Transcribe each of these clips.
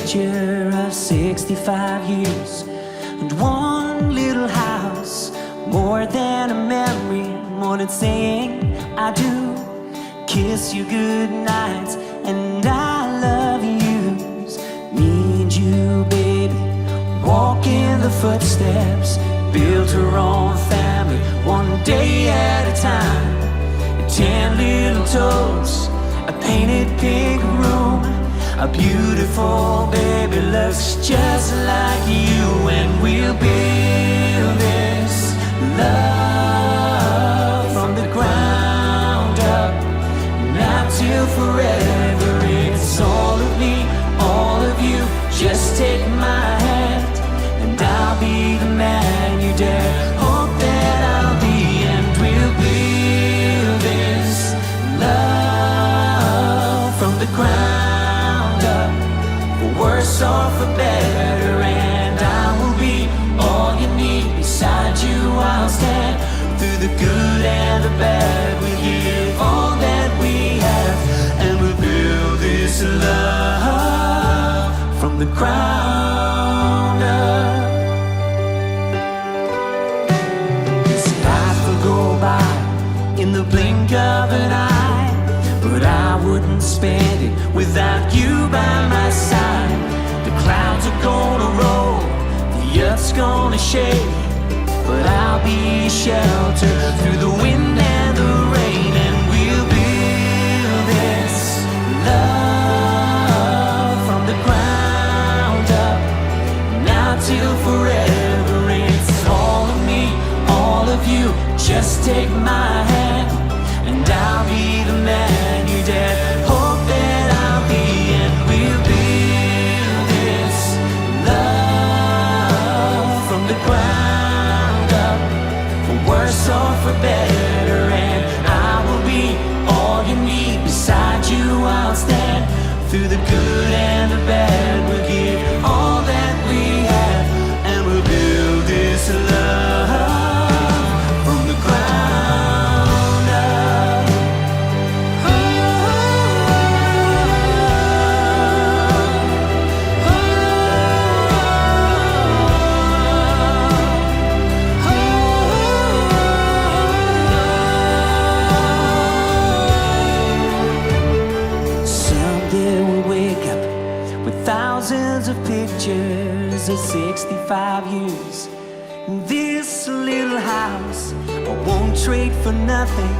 picture of 65 years and one little house, more than a memory, more than saying I do. Kiss you goodnight and I love yous. Me and you, baby, walk in the footsteps, built her own family, one day at a time. 10 little toes, a painted pink room, a beautiful baby looks just like you. And we'll build this love from the ground up, now till forever. It's all of me, all of you. Just take my hand and I'll be the man you dare hope that I'll be. And we'll build this love from the ground up, for worse or for better. And I will be all you need. Beside you I'll stand, through the good and the bad. We give all that we have, and we'll build this love from the ground up. This life will go by in the blink of an eye, but I wouldn't spend it without you by my side. The clouds are gonna roll, the earth's gonna shake, but I'll be a shelter through the wind and the rain. And we'll build this love from the ground up, now till forever. It's all of me, all of you. Just take my hand and I'll be the man you dare hope that I'll be. And we'll build this love from the ground up, for worse or for better. And I will be all you need. Beside you I'll stand, through the good and the bad. We'll give all that we have, and we'll build this love from the ground up. Someday we'll wake up with thousands of pictures of 65 years in this little house. I won't trade for nothing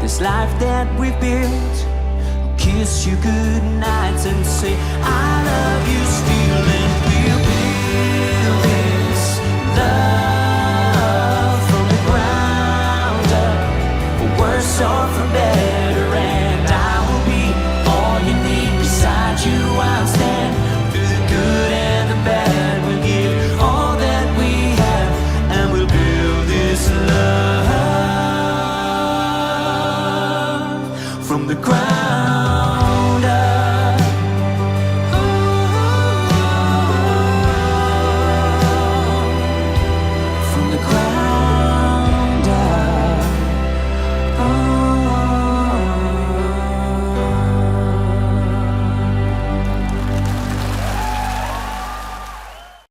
this life that we've built. I'll kiss you good nights and say I love you still. And we'll build this love from the ground up, for worse or for better. And I will be all you need. Beside you I'll stand, through the good and the bad. We'll give all that we have, and we'll build this love from the ground